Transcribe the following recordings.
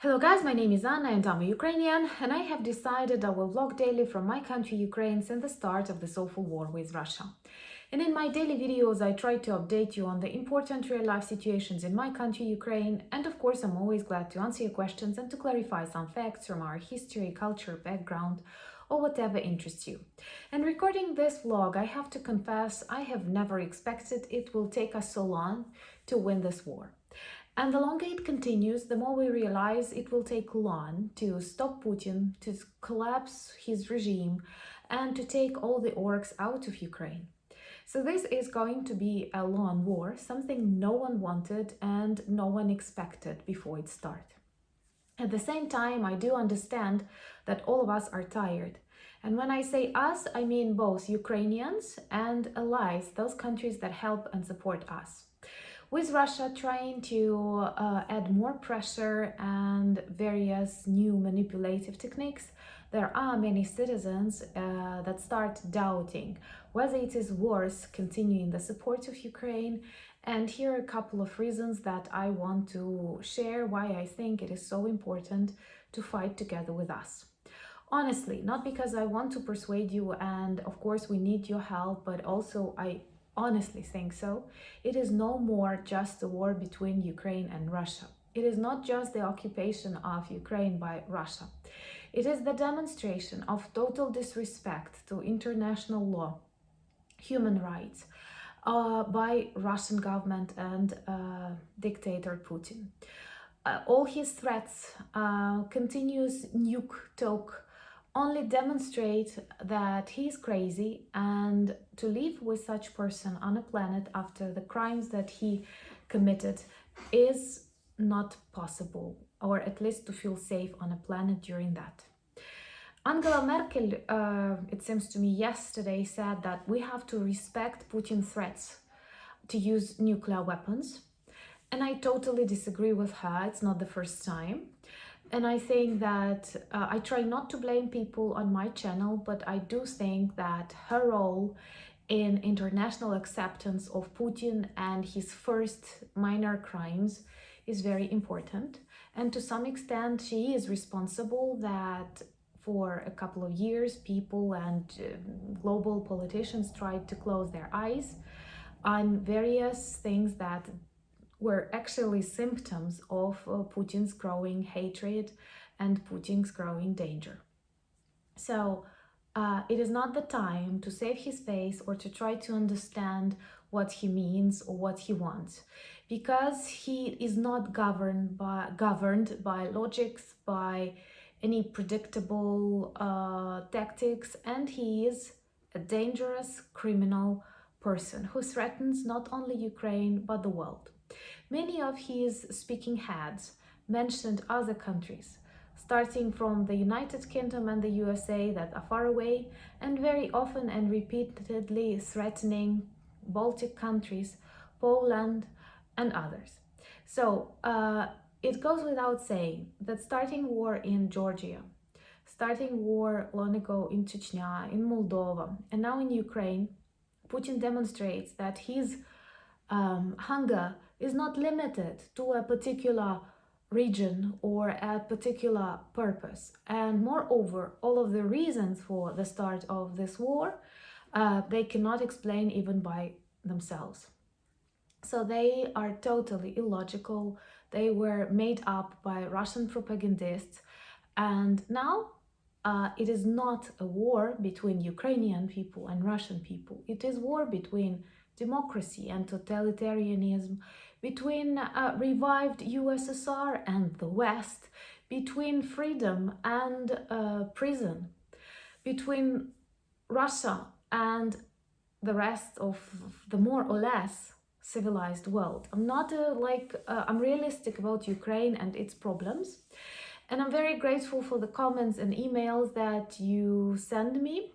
Hello guys, my name is Anna and I'm a Ukrainian, and I have decided I will vlog daily from my country Ukraine since the start of this awful war with Russia. And in my daily videos I try to update you on the important real-life situations in my country Ukraine, and of course I'm always glad to answer your questions and to clarify some facts from our history, culture, background, or whatever interests you. And recording this vlog, I have to confess I have never expected it will take us so long to win this war. And the longer it continues, the more we realize it will take long to stop Putin, to collapse his regime, and to take all the orcs out of Ukraine. So this is going to be a long war, something no one wanted and no one expected before it started. At the same time, I do understand that all of us are tired. And when I say us, I mean both Ukrainians and allies, those countries that help and support us. With Russia trying to add more pressure and various new manipulative techniques, there are many citizens that start doubting whether it is worth continuing the support of Ukraine. And here are a couple of reasons that I want to share why I think it is so important to fight together with us. Honestly, not because I want to persuade you, and of course we need your help, but also I honestly think so. It is no more just a war between Ukraine and Russia. It is not just the occupation of Ukraine by Russia. It is the demonstration of total disrespect to international law, human rights, by Russian government and dictator Putin. All his threats, continuous nuke talk, only demonstrate that he is crazy, and to live with such person on a planet after the crimes that he committed is not possible, or at least to feel safe on a planet during that. Angela Merkel, it seems to me yesterday, said that we have to respect Putin's threats to use nuclear weapons. And I totally disagree with her. It's not the first time. And I think that I try not to blame people on my channel, but I do think that her role in international acceptance of Putin and his first minor crimes is very important. And to some extent, she is responsible that for a couple of years, people and global politicians tried to close their eyes on various things that were actually symptoms of Putin's growing hatred and Putin's growing danger. So it is not the time to save his face or to try to understand what he means or what he wants, because he is not governed by logics, by any predictable tactics, and he is a dangerous criminal person who threatens not only Ukraine but the world. Many of his speaking heads mentioned other countries, starting from the United Kingdom and the USA that are far away, and very often and repeatedly threatening Baltic countries, Poland, and others. So it goes without saying that starting war in Georgia, starting war long ago in Chechnya, in Moldova, and now in Ukraine, Putin demonstrates that his hunger is not limited to a particular region or a particular purpose. And moreover, all of the reasons for the start of this war, they cannot explain even by themselves. So they are totally illogical. They were made up by Russian propagandists. And now it is not a war between Ukrainian people and Russian people. It is war between democracy and totalitarianism, between revived USSR and the West, between freedom and prison, between Russia and the rest of the more or less civilized world. I'm not I'm realistic about Ukraine and its problems. And I'm very grateful for the comments and emails that you send me.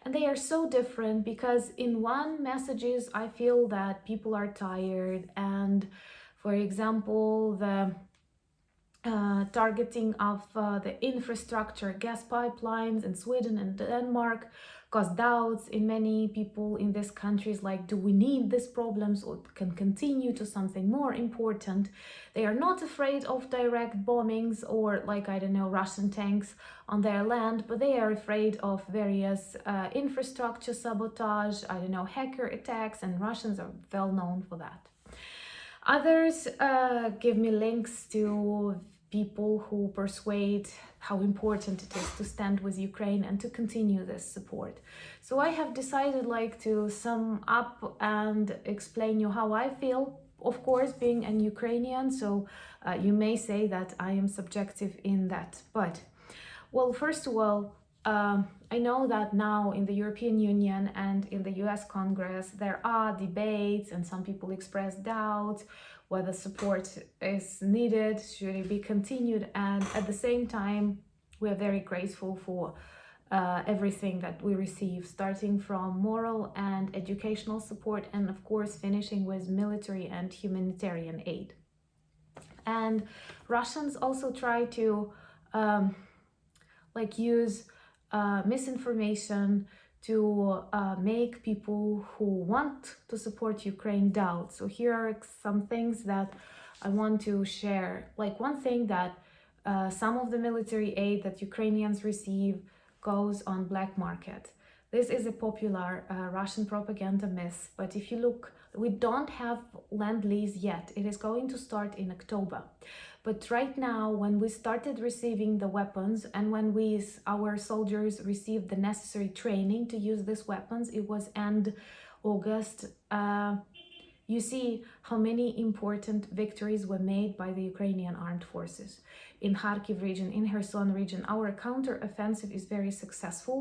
And they are so different because in one messages, I feel that people are tired. And for example, the targeting of the infrastructure, gas pipelines in Sweden and Denmark caused doubts in many people in these countries, like, do we need these problems or can continue to something more important? They are not afraid of direct bombings or, like, I don't know, Russian tanks on their land, but they are afraid of various infrastructure sabotage, I don't know, hacker attacks, and Russians are well known for that. Others give me links to people who persuade how important it is to stand with Ukraine and to continue this support. So I have decided, like, to sum up and explain you how I feel, of course, being an Ukrainian, so you may say that I am subjective in that. But, well, first of all, I know that now in the European Union and in the US Congress, there are debates and some people express doubt whether support is needed, should it be continued, and at the same time, we are very grateful for everything that we receive, starting from moral and educational support, and of course finishing with military and humanitarian aid. And Russians also try to use misinformation to make people who want to support Ukraine doubt. So here are some things that I want to share. Like, one thing, that some of the military aid that Ukrainians receive goes on black market. This is a popular Russian propaganda myth, but if you look, we don't have Lend-Lease yet. It is going to start in October. But right now, when we started receiving the weapons and when our soldiers received the necessary training to use these weapons, it was end August. You see how many important victories were made by the Ukrainian armed forces. In Kharkiv region, in Kherson region, our counter-offensive is very successful.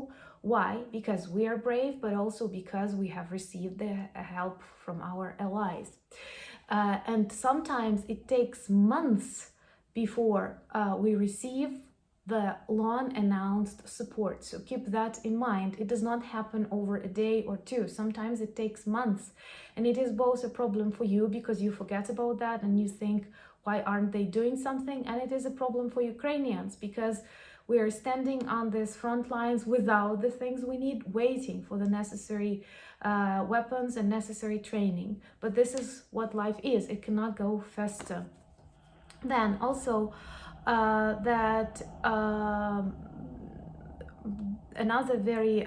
Why? Because we are brave, but also because we have received the help from our allies. And sometimes it takes months before we receive the long announced support. So keep that in mind. It does not happen over a day or two. Sometimes it takes months. And it is both a problem for you because you forget about that and you think, why aren't they doing something? And it is a problem for Ukrainians because we are standing on these front lines without the things we need, waiting for the necessary weapons and necessary training. But this is what life is. It cannot go faster. Then also another very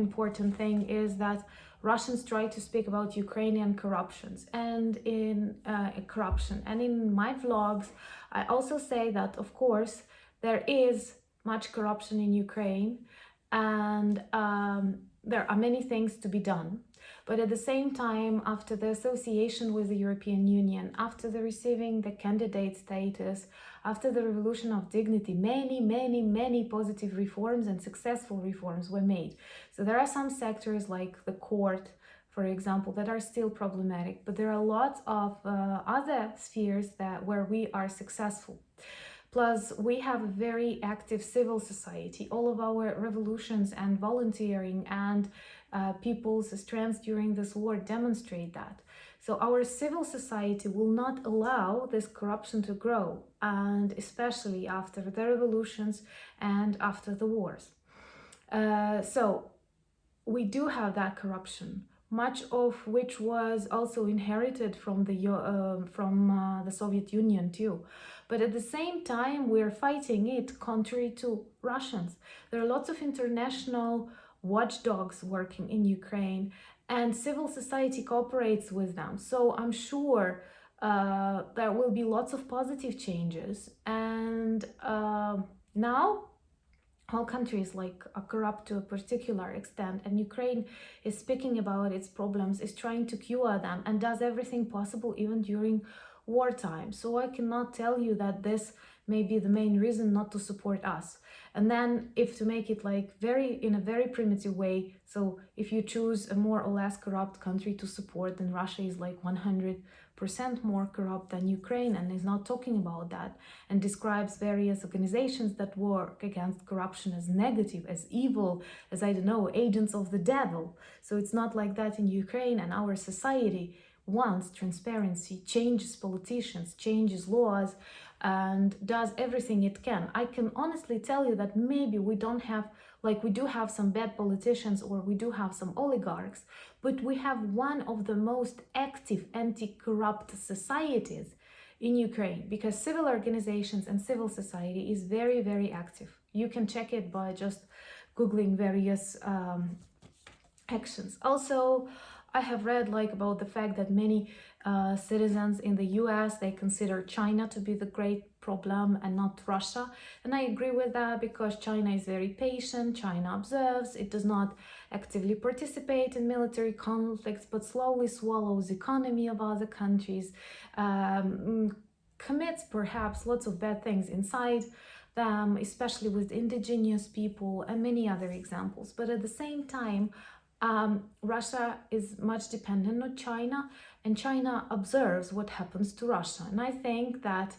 important thing is that Russians try to speak about Ukrainian corruption. And in my vlogs, I also say that, of course, there is much corruption in Ukraine, and there are many things to be done. But at the same time, after the association with the European Union, after the receiving the candidate status, after the revolution of dignity, many positive reforms and successful reforms were made. So there are some sectors like the court, for example, that are still problematic, but there are lots of other spheres where we are successful. Plus, we have a very active civil society. All of our revolutions and volunteering and people's strengths during this war demonstrate that. So our civil society will not allow this corruption to grow, and especially after the revolutions and after the wars. So we do have that corruption, much of which was also inherited from the Soviet Union too. But at the same time, we're fighting it contrary to Russians. There are lots of international watchdogs working in Ukraine, and civil society cooperates with them. So I'm sure there will be lots of positive changes. And now all countries are corrupt to a particular extent, and Ukraine is speaking about its problems, is trying to cure them, and does everything possible even during wartime. So I cannot tell you that this may be the main reason not to support us. And then if to make it in a very primitive way, so if you choose a more or less corrupt country to support, then Russia is 100% more corrupt than Ukraine, and is not talking about that, and describes various organizations that work against corruption as negative, as evil, as, I don't know, agents of the devil. So it's not like that in Ukraine, and our society wants transparency, changes politicians, changes laws, and does everything it can. I can honestly tell you that maybe we don't have, like, we do have some bad politicians or we do have some oligarchs, but we have one of the most active anti-corrupt societies in Ukraine, because civil organizations and civil society is very, very active. You can check it by just Googling various actions. Also, I have read like about the fact that many citizens in the US, they consider China to be the great problem and not Russia. And I agree with that, because China is very patient, China observes, it does not actively participate in military conflicts, but slowly swallows economy of other countries, commits perhaps lots of bad things inside them, especially with indigenous people and many other examples. But at the same time, Russia is much dependent on China, and China observes what happens to Russia. And I think that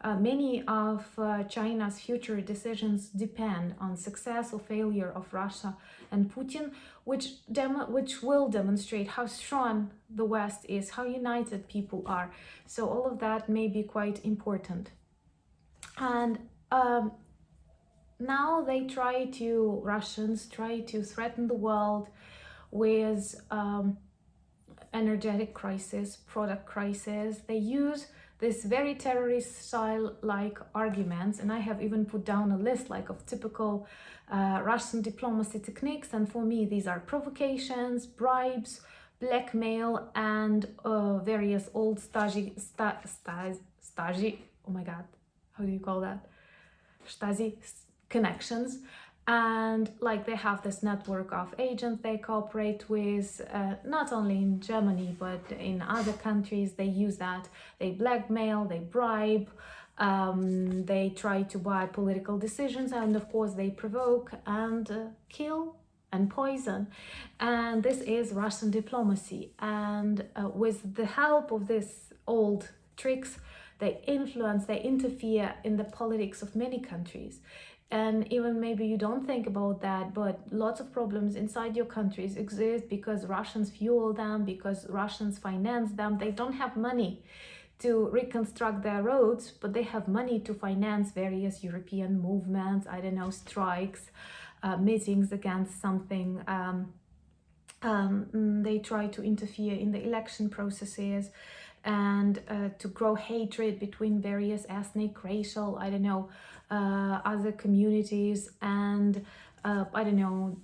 many of China's future decisions depend on success or failure of Russia and Putin, which will demonstrate how strong the West is, how united people are. So all of that may be quite important. And now Russians try to threaten the world with energetic crisis, product crisis. They use this very terrorist style like arguments, and I have even put down a list like of typical Russian diplomacy techniques, and for me these are provocations, bribes, blackmail, and various old Stasi, oh my god, how do you call that? Stasi connections. And like they have this network of agents they cooperate with, not only in Germany but in other countries. They use that, they blackmail, they bribe, they try to buy political decisions, and of course they provoke and kill and poison. And this is Russian diplomacy, and with the help of these old tricks, they influence, they interfere in the politics of many countries. And even maybe you don't think about that, but lots of problems inside your countries exist because Russians fuel them, because Russians finance them. They don't have money to reconstruct their roads, but they have money to finance various European movements, I don't know, strikes, meetings against something. They try to interfere in the election processes, and to grow hatred between various ethnic, racial, I don't know, other communities, and I don't know,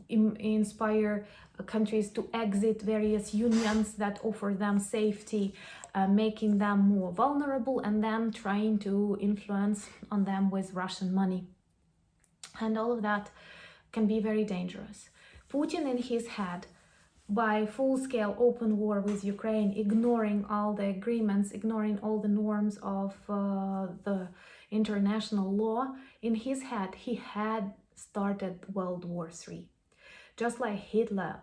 inspire countries to exit various unions that offer them safety, making them more vulnerable, and then trying to influence on them with Russian money. And all of that can be very dangerous. Putin in his head, by full-scale open war with Ukraine, ignoring all the agreements, ignoring all the norms of the international law, in his head he had started World War III. Just like Hitler,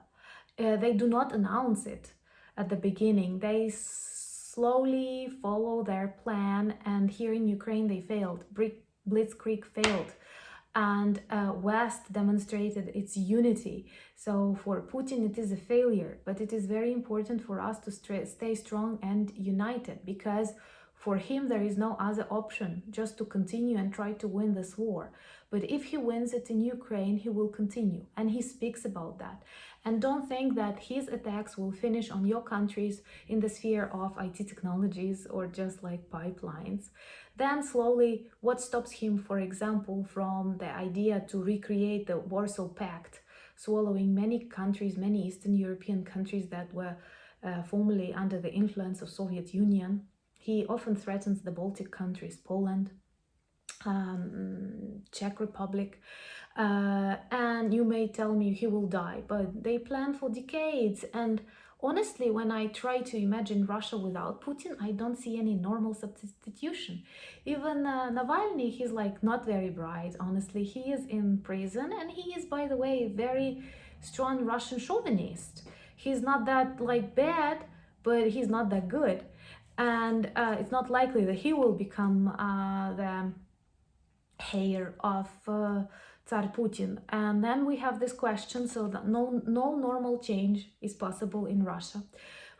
they do not announce it at the beginning. They slowly follow their plan, and here in Ukraine they failed. Blitzkrieg failed. And West demonstrated its unity. So for Putin it is a failure, but it is very important for us to stay strong and united, because for him there is no other option just to continue and try to win this war. But if he wins it in Ukraine, he will continue, and he speaks about that. And don't think that his attacks will finish on your countries in the sphere of IT technologies or just like pipelines. Then slowly, what stops him, for example, from the idea to recreate the Warsaw Pact, swallowing many countries, many Eastern European countries that were formerly under the influence of Soviet Union? He often threatens the Baltic countries, Poland, Czech Republic, and you may tell me he will die, but they plan for decades. And honestly, when I try to imagine Russia without Putin, I don't see any normal substitution. Even Navalny, he's like not very bright, honestly. He is in prison, and he is, by the way, a very strong Russian chauvinist. He's not that like bad, but he's not that good. And it's not likely that he will become the heir of Tsar Putin. And then we have this question, so that no normal change is possible in Russia.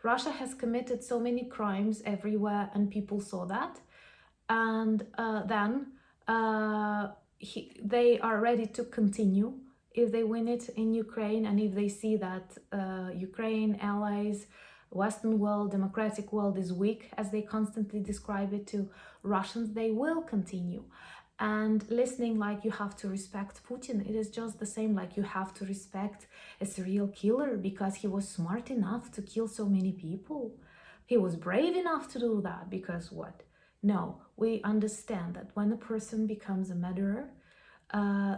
Russia has committed so many crimes everywhere, and people saw that. and then they are ready to continue if they win it in Ukraine, and if they see that Ukraine, allies, Western world, democratic world is weak, as they constantly describe it to Russians, they will continue. And listening like you have to respect Putin, it is just the same like you have to respect a serial killer because he was smart enough to kill so many people. He was brave enough to do that because what? No, we understand that when a person becomes a murderer,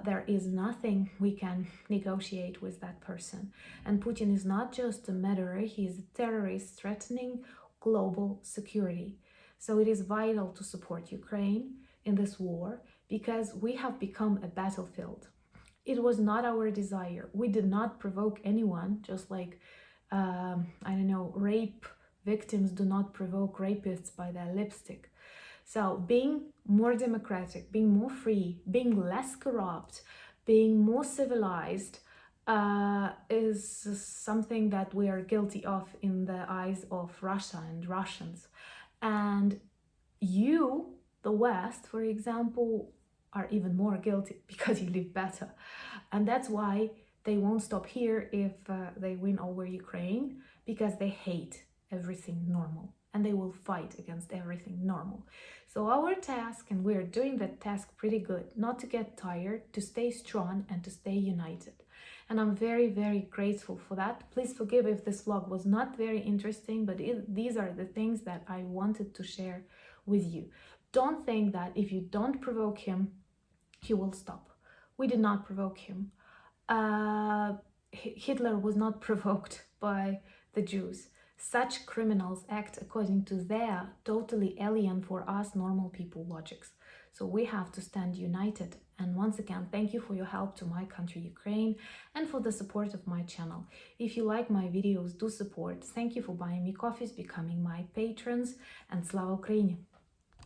there is nothing we can negotiate with that person. And Putin is not just a murderer, he is a terrorist threatening global security. So it is vital to support Ukraine in this war because we have become a battlefield. It was not our desire. We did not provoke anyone, just like, I don't know, rape victims do not provoke rapists by their lipstick. So being more democratic, being more free, being less corrupt, being more civilized is something that we are guilty of in the eyes of Russia and Russians. And you, the West, for example, are even more guilty because you live better. And that's why they won't stop here if they win over Ukraine, because they hate everything normal and they will fight against everything normal. So our task, and we're doing that task pretty good, not to get tired, to stay strong and to stay united. And I'm very, very grateful for that. Please forgive if this vlog was not very interesting, but these are the things that I wanted to share with you. Don't think that if you don't provoke him, he will stop. We did not provoke him. Hitler was not provoked by the Jews. Such criminals act according to their totally alien for us normal people logics. So we have to stand united. And once again, thank you for your help to my country, Ukraine, and for the support of my channel. If you like my videos, do support. Thank you for buying me coffees, becoming my patrons, and Slava Ukraini!